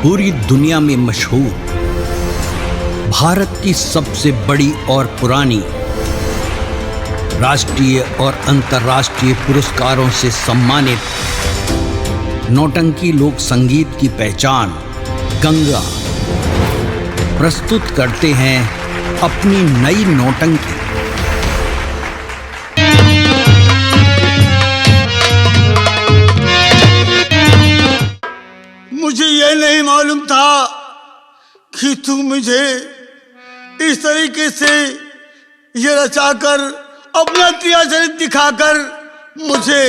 पूरी दुनिया में मशहूर, भारत की सबसे बड़ी और पुरानी, राष्ट्रीय और अंतर्राष्ट्रीय पुरस्कारों से सम्मानित नौटंकी लोक संगीत की पहचान गंगा प्रस्तुत करते हैं अपनी नई नौटंकी। मुझे यह नहीं मालूम था कि तुम मुझे इस तरीके से ये रचाकर अपना क्रियाचरित दिखाकर मुझे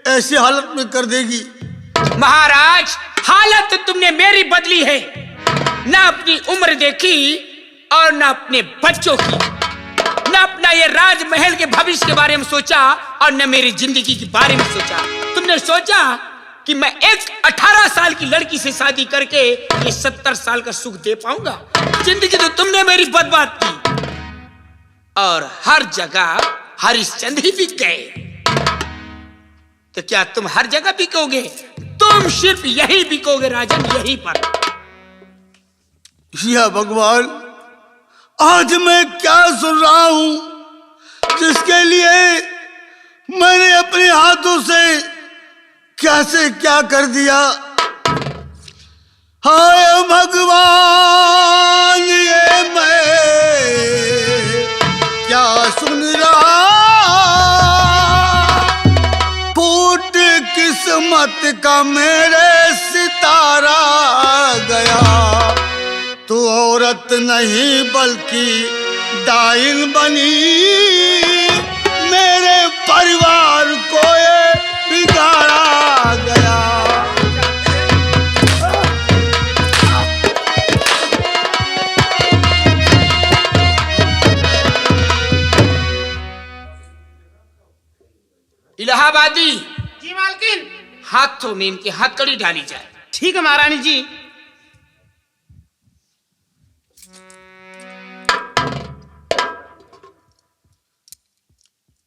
ऐसी हालत में कर देगी। महाराज, हालत तुमने मेरी बदली है। न अपनी उम्र देखी और न अपने बच्चों की, न अपना ये राजमहल के भविष्य के बारे में सोचा और न मेरी जिंदगी के बारे में सोचा। तुमने सोचा कि मैं एक 18 साल की लड़की से शादी करके ये 70 साल का सुख दे पाऊंगा। जिंदगी तो तुमने मेरी बर्बाद की और हर जगह हरिश्चंद्र ही बिक गए। तो क्या तुम हर जगह बिकोगे? तुम सिर्फ यही बिकोगे राजन, यहीं पर। या भगवान, आज मैं क्या सुन रहा हूं जिसके लिए मैंने अपने हाथों से कैसे क्या कर दिया। हाय भगवान, ये मैं क्या सुन रहा। फूट किस्मत का मेरे सितारा गया, तू औरत नहीं बल्कि डाइन बनी, मेरे परिवार को ये बिगाड़ा गया। इलाहाबादी। जी मालकिन। हाथों में इनकी हथकड़ी डाली जाए। ठीक है महारानी जी।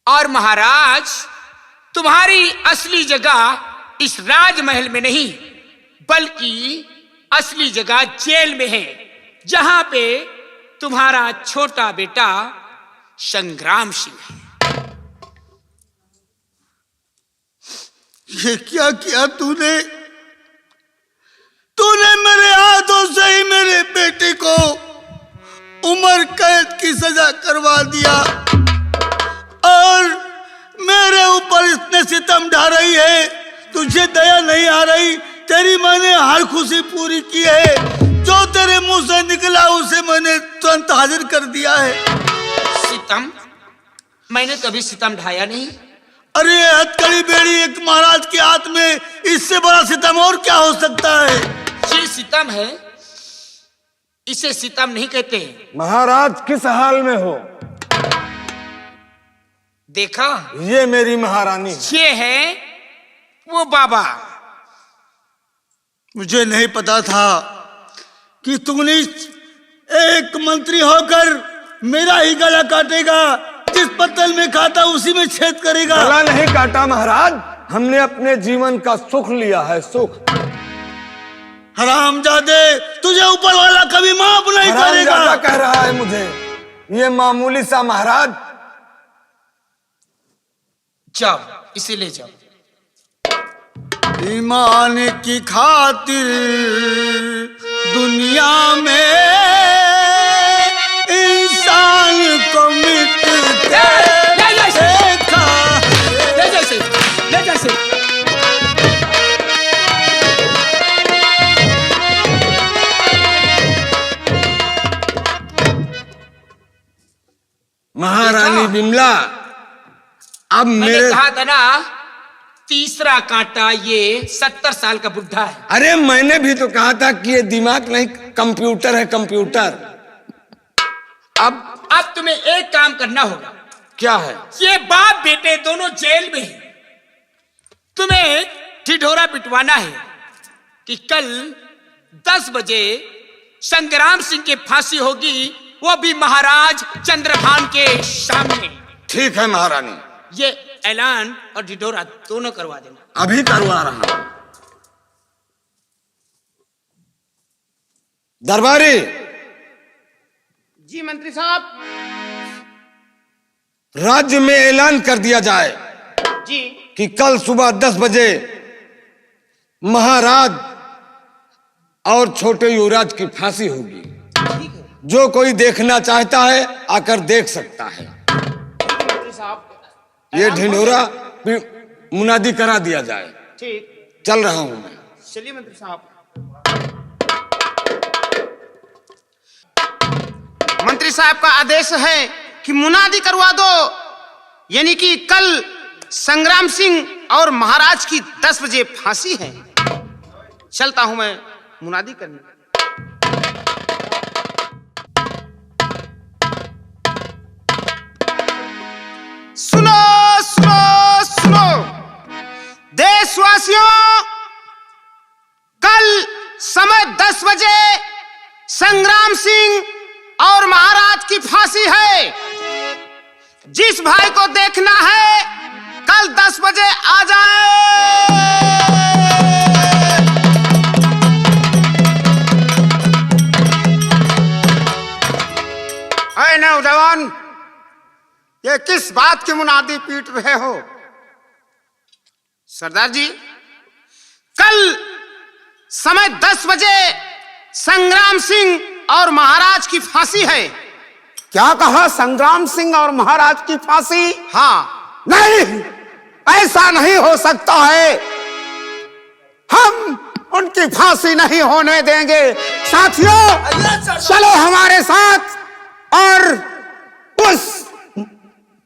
और महाराज, तुम्हारी असली जगह इस राजमहल में नहीं बल्कि असली जगह जेल में है, जहां पे तुम्हारा छोटा बेटा संग्राम सिंह है। ये क्या किया तूने? तूने मेरे हाथों से ही मेरे बेटे को उम्र कैद की सजा करवा दिया और मेरे ऊपर इतने सितम ढा रही है। तुझे दया नहीं आ रही। तेरी मैंने हर खुशी पूरी की है। जो तेरे मुंह से निकला उसे मैंने तुरंत हाजिर कर दिया है। सितम? मैंने कभी सितम ढाया नहीं। अरे हथकड़ी बेड़ी एक महाराज के हाथ में, इससे बड़ा सितम और क्या हो सकता है? ये सितम है, इसे सितम नहीं कहते। महाराज किस हाल में हो? देखा, ये मेरी महारानी। ये है वो बाबा। मुझे नहीं पता था कि तूने एक मंत्री होकर मेरा ही गला काटेगा। जिस पत्तल में खाता उसी में छेद करेगा। गला नहीं काटा महाराज, हमने अपने जीवन का सुख लिया है, सुख। हरामजादे, तुझे ऊपर वाला कभी माफ नहीं करेगा। हरामजादा कह रहा है मुझे, ये मामूली सा महाराज। जाओ, इसे ले जाओ। ईमान की खातिर दुनिया में इंसान को मिट ले जैसे महारानी बिमला, अब मैंने मेरे कहा था ना, तीसरा कांटा ये 70 साल का बुढ़ा है। अरे मैंने भी तो कहा था कि ये दिमाग नहीं कंप्यूटर है, कंप्यूटर। अब तुम्हें एक काम करना होगा। क्या है? ये बाप बेटे दोनों जेल में हैं। तुम्हें ढिढोरा पिटवाना है कि कल 10 बजे संग्राम सिंह की फांसी होगी, वो भी महाराज चंद्रभान के सामने। ठीक है महारानी। ये ऐलान और ढिढोरा दोनों करवा देना। अभी करवा रहा हूं। दरबारी, जी मंत्री साहब। राज्य में ऐलान कर दिया जाए जी। कि कल सुबह 10 बजे महाराज और छोटे युवराज की फांसी होगी। ठीक है जो कोई देखना चाहता है आकर देख सकता है। मंत्री साहब। ये ढिंढोरा भी मुनादी करा दिया जाए। ठीक, चल रहा हूं मैं। चलिए मंत्री साहब। मंत्री साहब का आदेश है कि मुनादी करवा दो, यानी कि कल संग्राम सिंह और महाराज की 10 बजे फांसी है। चलता हूं मैं मुनादी करने। सुनो सुनो सुनो देशवासियों, कल समय 10 बजे संग्राम सिंह और महाराज की फांसी है। जिस भाई को देखना है कल 10 बजे आ जाए। अरे नौजवान, ये किस बात की मुनादी पीट रहे हो? सरदार जी, कल समय 10 बजे संग्राम सिंह और महाराज की फांसी है। क्या कहा? संग्राम सिंह और महाराज की फांसी? हाँ। नहीं, ऐसा नहीं हो सकता है। हम उनकी फांसी नहीं होने देंगे। साथियों, चलो हमारे साथ और उस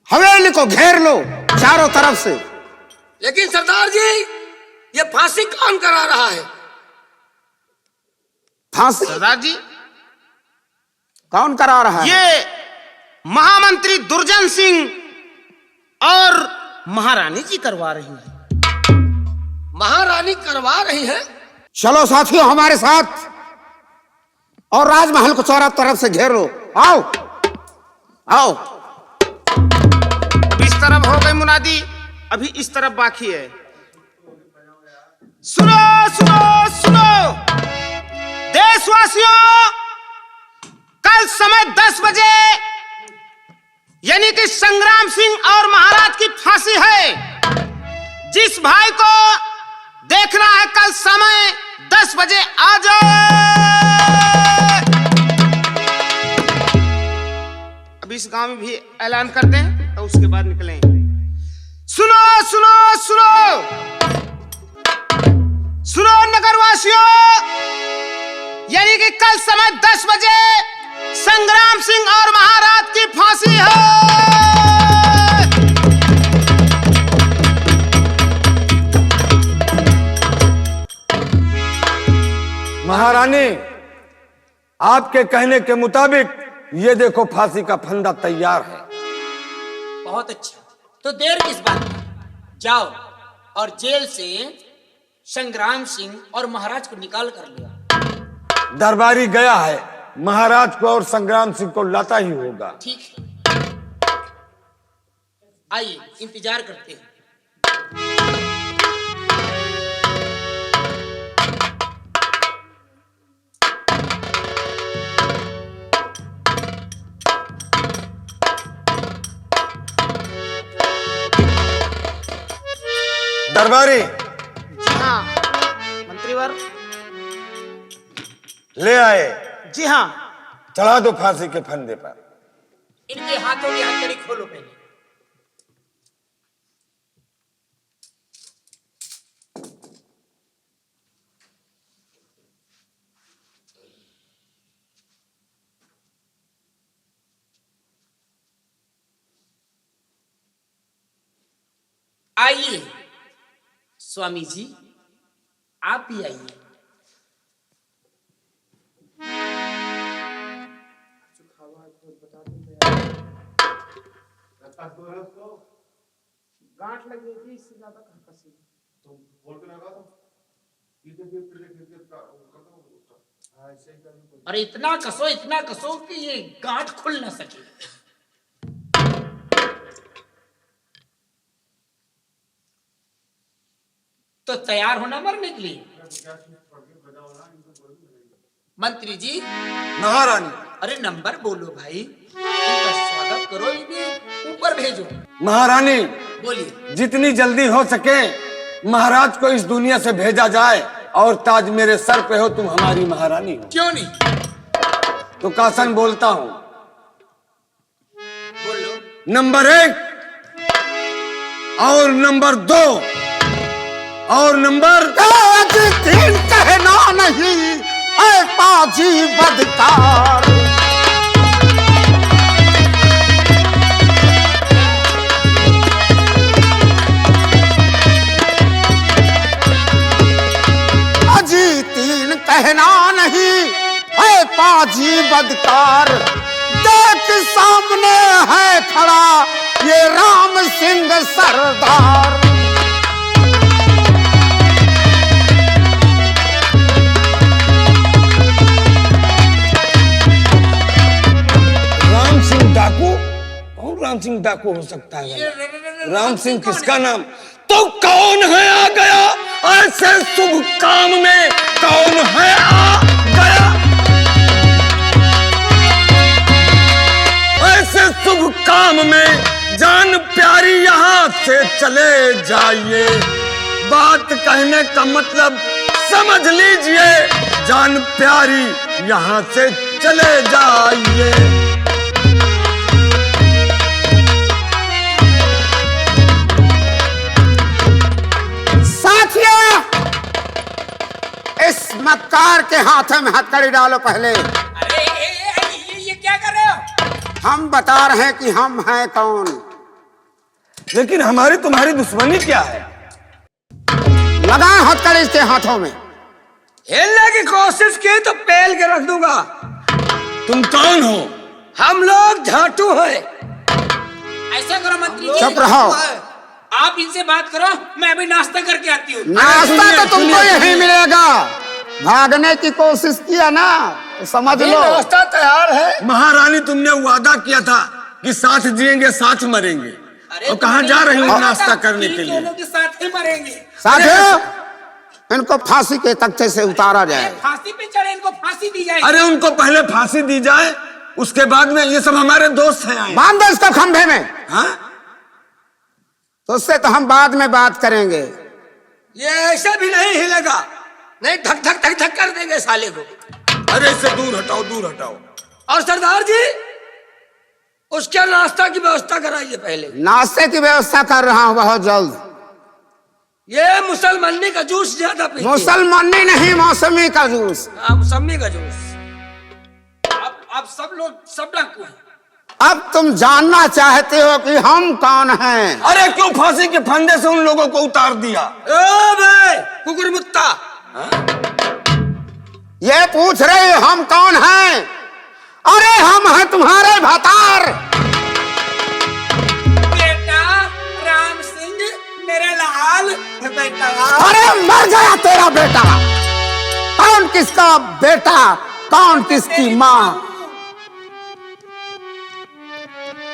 हवेली को घेर लो चारों तरफ से। लेकिन सरदार जी, ये फांसी कौन करा रहा है? फांसी सरदार जी, कौन करा रहा है? ये महामंत्री दुर्जन सिंह और महारानी जी करवा रही है। महारानी करवा रही है? चलो साथियों हमारे साथ और राजमहल को चारों तरफ से घेर लो। आओ आओ। अब इस तरफ हो गई मुनादी, अभी इस तरफ बाकी है। सुनो सुनो सुनो देशवासियों, कल समय 10 बजे यानी कि संग्राम सिंह और महाराज की फांसी है। जिस भाई को देखना है कल समय 10 बजे आ जाए। अब इस गांव में भी ऐलान कर दें तो उसके बाद निकलें। सुनो सुनो सुनो सुनो नगरवासियों, यानी कि कल समय 10 बजे संग्राम सिंह और महाराज की फांसी है। महारानी, आपके कहने के मुताबिक ये देखो फांसी का फंदा तैयार है। बहुत अच्छा, तो देर किस बात की? जाओ और जेल से संग्राम सिंह और महाराज को निकाल कर लिया। दरबारी गया है, महाराज को और संग्राम सिंह को लाता ही होगा। ठीक है, आइए इंतजार करते हैं। दरबारी, जी हाँ मंत्रीवर। ले आए। जी हाँ। चढ़ा दो फांसी के फंदे पर। इनके हाथों की हथकड़ी खोलो पहले। आइए स्वामी जी, आप भी आइए। गांठ लगेगी, इससे ज्यादा कहाँ कसी? अरे इतना कसो कि ये गांठ खुल ना सके। तो तैयार होना मरने के लिए। मंत्री जी, महारानी। अरे नंबर बोलो भाई, इनका स्वागत करो, इन्हें ऊपर भेजो। महारानी, बोलिए। जितनी जल्दी हो सके महाराज को इस दुनिया से भेजा जाए, और ताज मेरे सर पे हो, तुम हमारी महारानी हो। क्यों नहीं? तो कासन बोलता हूँ। बोलो। नंबर 1 और नंबर 2 और नंबर 3 कहना नहीं है पाजी बदकार। अजी 3 कहना नहीं है पाजी बदकार। देख सामने है खड़ा ये राम सिंह सरदार। राम सिंह डाकू? कौन राम सिंह डाकू हो सकता है? राम सिंह किसका नाम? तो कौन है आ गया ऐसे शुभ काम में? कौन है आ गया ऐसे शुभ काम में? जान प्यारी यहाँ से चले जाइए। बात कहने का मतलब समझ लीजिए। जान प्यारी यहाँ से चले जाइए। साथियों, इस मक्कार के हाथों में हथकड़ी डालो पहले। अरे ये क्या कर रहे हो? हम बता रहे हैं कि हम हैं कौन। लेकिन हमारी तुम्हारी दुश्मनी क्या है? लगाए हथकड़ी इसके हाथों में। हिलने की कोशिश की तो पेल के रख दूंगा। तुम कौन हो? हम लोग झाटू हैं। ऐसा करो मंत्री जी, चुप रहो। आप इनसे बात करो, मैं अभी नाश्ता करके आती हूँ। नाश्ता तो तुमको यहीं मिलेगा। भागने की कोशिश किया ना, तो समझ लो। नाश्ता तैयार है। महारानी, तुमने वादा किया था कि साथ जिएंगे साथ मरेंगे। अरे और कहाँ जा रही हो नाश्ता करने इन के लिए? दोनों के साथ ही मरेंगे। साथियों, इनको फांसी के तख्ते से उतारा जाए। फांसी पे चढ़े, इनको फांसी दी जाए। अरे उनको पहले फांसी दी जाए, उसके बाद में ये सब हमारे दोस्त हैं आए। बांध दो इसको खंभे में। हाँ? तो उससे तो हम बाद में बात करेंगे। ये ऐसे भी नहीं हिलेगा, नहीं धक धक धक धक कर देंगे साले को। अरे इससे दूर हटाओ, दूर हटाओ। और सरदार जी, उसके नाश्ता की व्यवस्था कराइए पहले। नाश्ते की व्यवस्था कर रहा हूँ बहुत जल्द। ये मुसलमानी का जूस ज्यादा पीते हैं। मुसलमानी नहीं, मौसमी का जूस। मौसमी का जूस। आप सब लोग सब डाकू हैं। अब तुम जानना चाहते हो कि हम कौन हैं? अरे क्यों फांसी के फंदे से उन लोगों को उतार दिया? ओ बे कुकुर मुत्ता, ये पूछ रहे हो हम कौन हैं? अरे हम हैं तुम्हारे भतार। बेटा राम सिंह, मेरे लाल बेटा। अरे मर गया तेरा बेटा। कौन किसका बेटा, कौन किसकी माँ?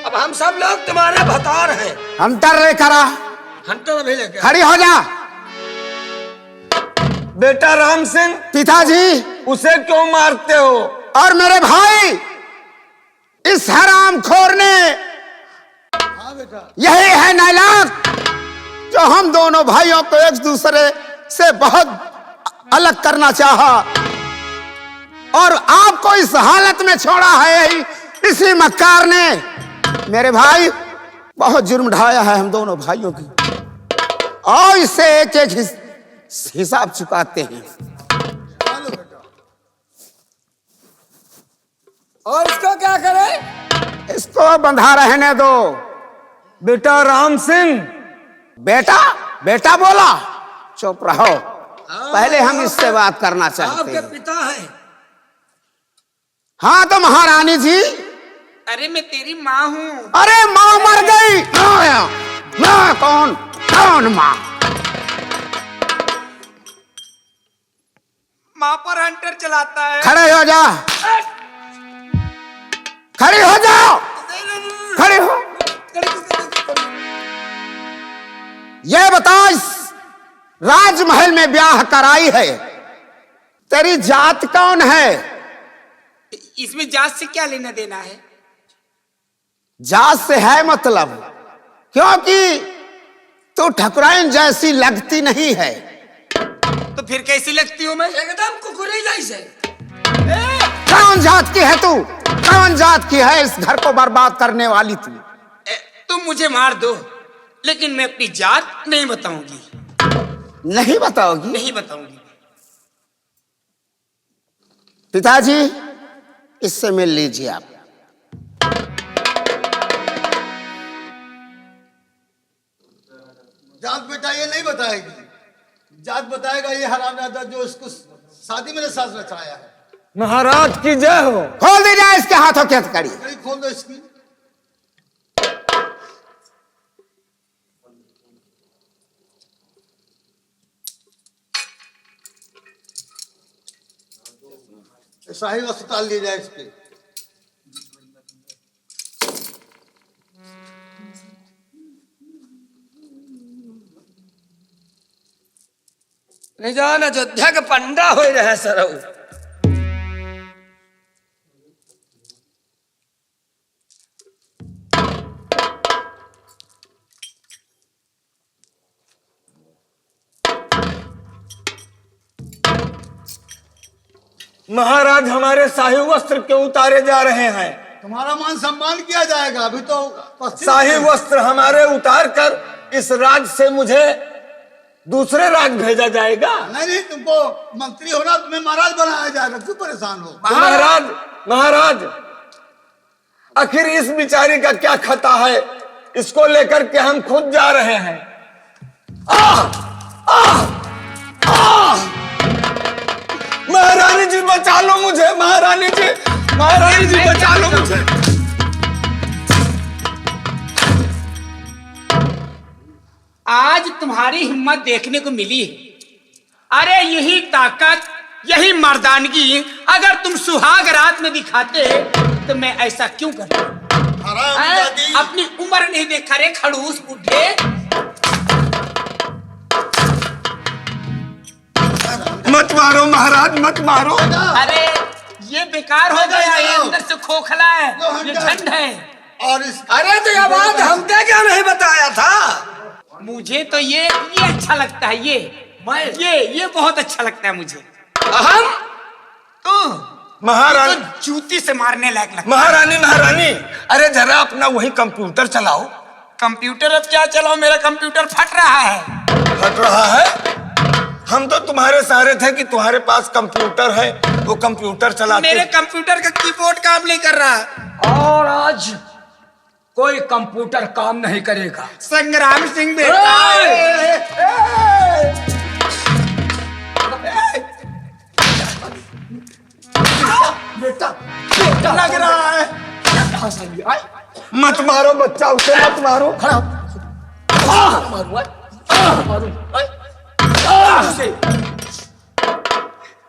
अब हम सब लोग तुम्हारे भतार हैं। अंतर रे करा, हंटर अभी लेके खड़ी हो जा। बेटा राम सिंह, पिताजी, उसे क्यों मारते हो? और मेरे भाई, इस हरामखोर ने, यही है नालायक जो हम दोनों भाइयों को एक दूसरे से बहुत अलग करना चाहा, और आपको इस हालत में छोड़ा है यही इसी मक्कार ने। मेरे भाई, बहुत जुर्म ढाया है हम दोनों भाइयों की, और इससे एक एक हिसाब चुकाते हैं। और इसको क्या करें? इसको बंधा रहने दो। बेटा राम सिंह। बेटा बेटा बोला? चुप रहो, पहले हम इससे बात करना चाहते आपके हैं। पिता हैं। हाँ तो महारानी जी। अरे मैं तेरी माँ हूँ। अरे माँ मर गई। माँ कौन? कौन माँ? माँ पर हंटर चलाता है। खड़े हो जा, खड़ी हो जाओ, खड़ी हो। ये बता, इस राजमहल में ब्याह कराई है, तेरी जात कौन है? इसमें जात से क्या लेना देना है? जात से है मतलब, क्योंकि तू ठकुराइन जैसी लगती नहीं है। तो फिर कैसी लगती हूँ मैं? एकदम कुकुरी जैसे। कौन जात की है तू? कौन जात की है इस घर को बर्बाद करने वाली तू? तुम मुझे मार दो, लेकिन मैं अपनी जात नहीं बताऊंगी। नहीं बताओगी? नहीं बताऊंगी। पिताजी, इससे मिल लीजिए आप। जात बेटा ये नहीं बताएगी, जात बताएगा ये हरामजादा जो इसको शादी मेरे साथ रचाया है। महाराज की जय हो। खोल दी जाए इसके हाथों की हथकड़ी। कहीं खोल दो इसकी। शाही अस्पताल ले जाए इसके। नहीं जान अयोध्या के पंडा हो रहे सरऊ। महाराज हमारे शाही वस्त्र क्यों उतारे जा रहे हैं? तुम्हारा मान सम्मान किया जाएगा। अभी तो शाही वस्त्र हमारे उतार कर इस राज से मुझे दूसरे राज भेजा जाएगा। नहीं, तुमको मंत्री होना, तुम्हें महाराज बनाया जाएगा, क्यों परेशान हो? तो महाराज आखिर इस बिचारी का क्या खता है? इसको लेकर के हम खुद जा रहे हैं। महारानी जी बचा लो मुझे, महारानी जी बचा लो मुझे। आज तुम्हारी हिम्मत देखने को मिली है। अरे यही ताकत, यही मर्दानगी अगर तुम सुहाग रात में दिखाते तो मैं ऐसा क्यों करता? अपनी उम्र नहीं देखा रे खड़ूस बूढ़े। मत मारो महाराज, मत मारो। अरे ये बेकार हो गया, ये अंदर से खोखला है, ये झंड है। और इस अरे तो ये बात हमने क्या नहीं बताया था? मुझे तो ये अच्छा लगता है। ये बहुत अच्छा लगता है मुझे। हम तो महारानी तो जूती से मारने लायक लगता है। महारानी अरे जरा अपना वही कंप्यूटर चलाओ। कंप्यूटर अब क्या चलाओ? मेरा कंप्यूटर फट रहा है। फट रहा है? हम तो तुम्हारे सहारे थे कि तुम्हारे पास कंप्यूटर है, वो कंप्यूटर चलाते। मेरे कंप्यूटर का कीबोर्ड काम नहीं कर रहा। और आज कोई कंप्यूटर काम नहीं करेगा। संग्राम सिंह बेटा, लग रहा है। मत मारो बच्चा, उसे मत मारो।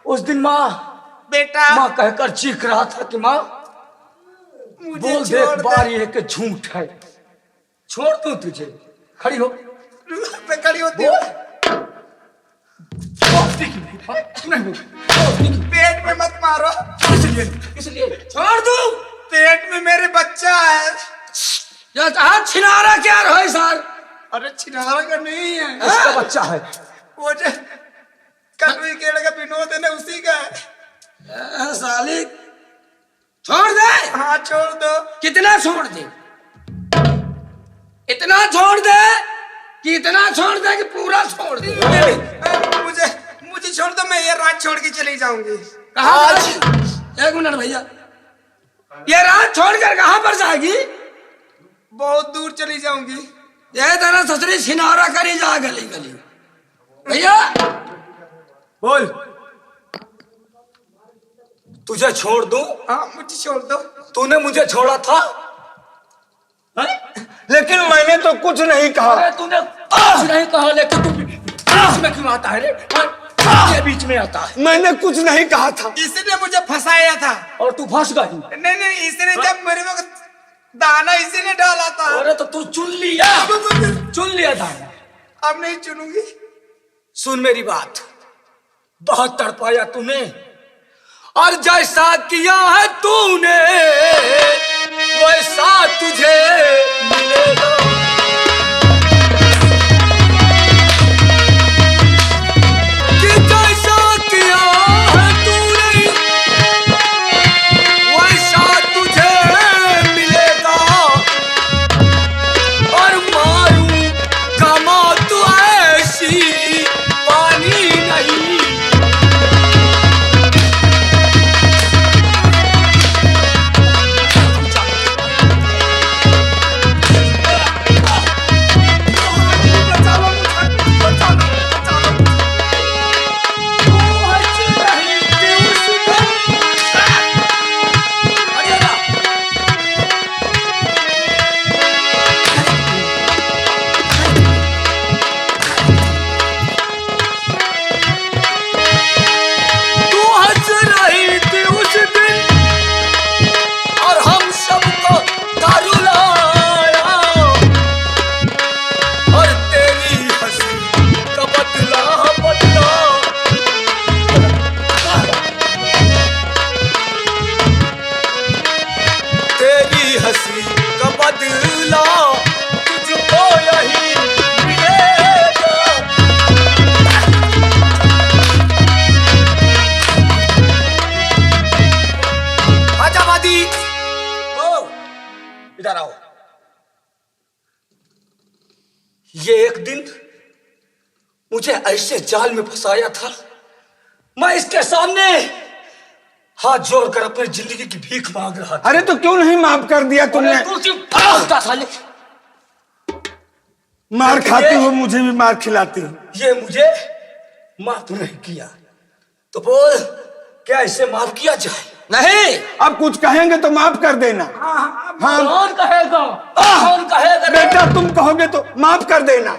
उस दिन माँ बेटा कहकर चीख रहा था कि माँ बोल देख बार ये कि झूठ है, छोड़ दूं तुझे। खड़ी हो, मैं खड़ी होती हूँ। पेट में मत मारो। इसलिए छोड़ दूं। पेट में मेरे बच्चा है। हाथ छिनारा क्या रहे सर? अरे छिनारा का नहीं है, इसका बच्चा है। वो जो कलवी केड़ का विनोद है ना, उसी का है। साली छोड़ दे। हाँ छोड़ दो। कितना छोड़ दे? इतना छोड़ दे कि इतना छोड़ दे कि पूरा छोड़ दे? मुझे छोड़ दो, मैं ये रात छोड़ के चली जाऊंगी। कहाँ? एक मिनट भैया, ये रात छोड़कर कहाँ पर जाएगी? बहुत दूर चली जाऊंगी। ये तेरा ससुरी छिनारा करी जा गली गली। भैया बोल, तुझे छोड़ दूं? हाँ मुझे छोड़ दो। तूने मुझे छोड़ा था? लेकिन मैंने तो कुछ नहीं कहा। अरे तूने कुछ नहीं कहा, लेकिन तू बीच में क्यों आता है रे? ये बीच में आता है। मैंने कुछ नहीं कहा था। इसने मुझे फंसाया था। और तू फंस गई। नहीं, इसने जब मेरे में दाना इसी ने डाला था। अरे तो तू चुन लिया दाना। अब नहीं चुनूंगी। सुन मेरी बात, बहुत तड़पाया तूने और जैसा किया है तूने वैसा तुझे मिलेगा। कि जैसा किया है तूने वैसा तुझे मिलेगा। और मारू कमा तो ऐसी पानी नहीं। इधर आओ। ये एक दिन मुझे ऐसे जाल में फंसाया था, मैं इसके सामने हाथ जोड़कर अपनी जिंदगी की भीख मांग रहा था। अरे तो क्यों नहीं माफ कर दिया तुमने? साले मार खाती हो, मुझे भी मार खिलाती हो। ये मुझे माफ नहीं किया तो बोल क्या इसे माफ किया जाए? नहीं। अब कुछ कहेंगे तो माफ कर देना। हाँ। कौन कहेगा? कौन कहेगा? बेटा तुम कहोगे तो माफ कर देना।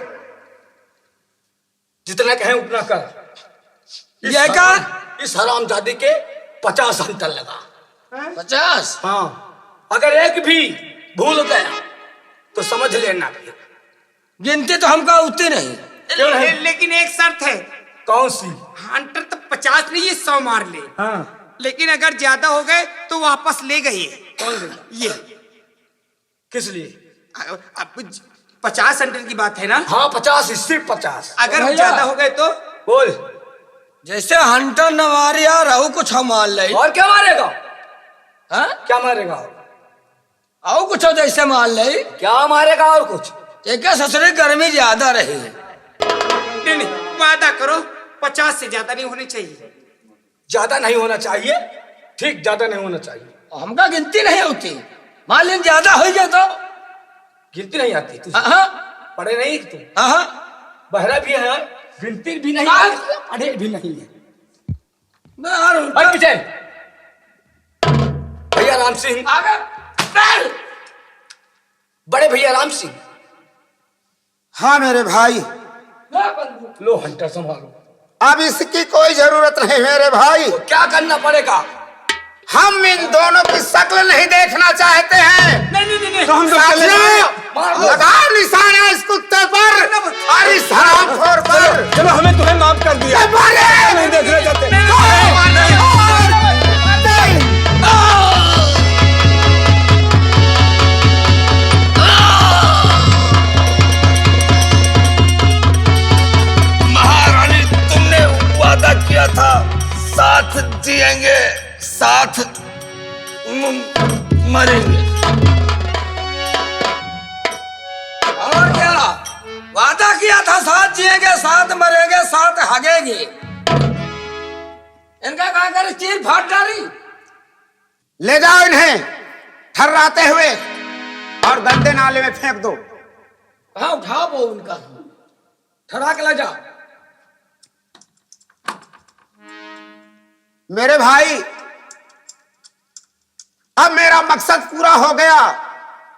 जितना कहें उतना कर। ये कर। इस हरामजादी के 50 अंतर लगा। 50? हाँ। अगर एक भी भूल गया तो समझ लेना। गिनती तो हमका उतनी नहीं। क्यों नहीं? लेकिन एक शर्त है। कौन सी? अंतर तो 50 नहीं, ये 100 मार ले। हाँ। लेकिन अगर ज्यादा हो गए तो वापस ले गई। कौन देगा? ये किस लिए? अब 50 अंतर की बात है ना? हाँ 50, सिर्फ 50। अगर ज्यादा हो गए तो बोल। जैसे हंटर न मारे यार रहू कुछ हम मान ले। और क्या मारेगा? हाँ? क्या मारेगा? आओ कुछ जैसे मान ले। क्या मारेगा? और कुछ? एक ससुरे गर्मी ज्यादा रही है। नहीं, वादा करो 50 से ज्यादा नहीं होनी चाहिए। ज्यादा नहीं होना चाहिए? ठीक, ज्यादा नहीं होना चाहिए। हमका गिनती नहीं होती, मान लीजिए ज्यादा हो गया तो। गिनती नहीं आती तुझे? पढ़े नहीं तुम? बहरा भी है, गिनती भी नहीं है, पढ़े भी नहीं है। पीछे भैया राम सिंह, बड़े भैया राम सिंह। हाँ मेरे भाई, लो हंटर संभालो। अब इसकी कोई जरूरत नहीं मेरे भाई। तो क्या करना पड़ेगा? हम इन दोनों की शक्ल नहीं देखना चाहते हैं। नहीं। तो हम तो लगा निशाना इस कुत्ते पर और इस हरामखोर पर। चलो हमें तुम्हें माफ कर दिया। नहीं देखना चाहते। महारानी तुमने वादा किया था साथ जिएंगे साथ मरेंगे। और क्या वादा किया था? साथ जिएंगे साथ मरेंगे साथ हगेंगे। इनका कहा कर चीर फाड़ डाली। ले जाओ इन्हें थर्राते हुए और गंदे नाले में फेंक दो। कहा उठाओ वो उनका, ठरा के ले जाओ। मेरे भाई, अब मेरा मकसद पूरा हो गया।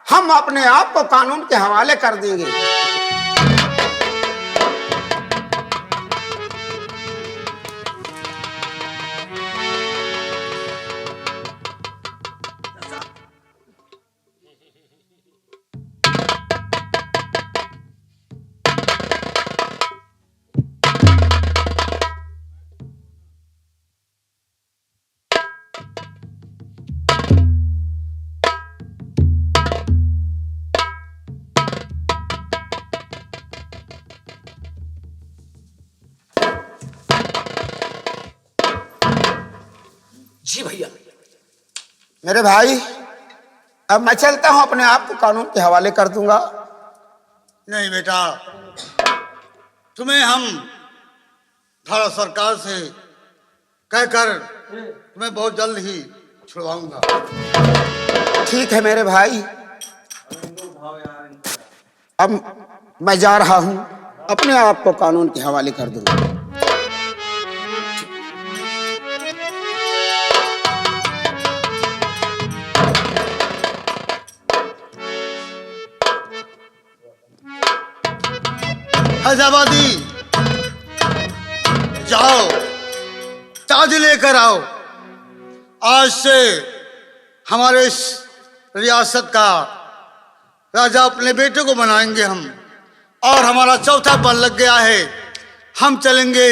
हम अपने आप को कानून के हवाले कर देंगे। जी भैया। मेरे भाई अब मैं चलता हूं, अपने आप को कानून के हवाले कर दूंगा। नहीं बेटा, तुम्हें हम भारत सरकार से कहकर तुम्हें बहुत जल्द ही छुड़वाऊंगा। ठीक है मेरे भाई, अब मैं जा रहा हूं, अपने आप को कानून के हवाले कर दूंगा। हैदराबादी जाओ, ताज लेकर आओ। आज से हमारे इस रियासत का राजा अपने बेटे को बनाएंगे हम, और हमारा चौथा बल लग गया है। हम चलेंगे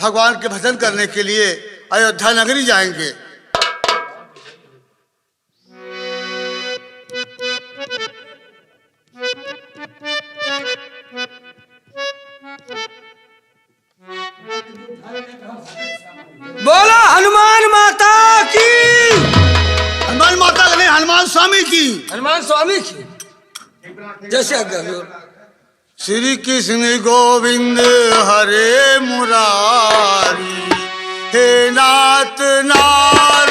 भगवान के भजन करने के लिए, अयोध्या नगरी जाएंगे। बोला हनुमान माता की। हनुमान माता का नहीं, हनुमान स्वामी की। हनुमान स्वामी की जैसे आज्ञा हो। श्री कृष्ण गोविंद हरे मुरारी, हे नाथ नाथ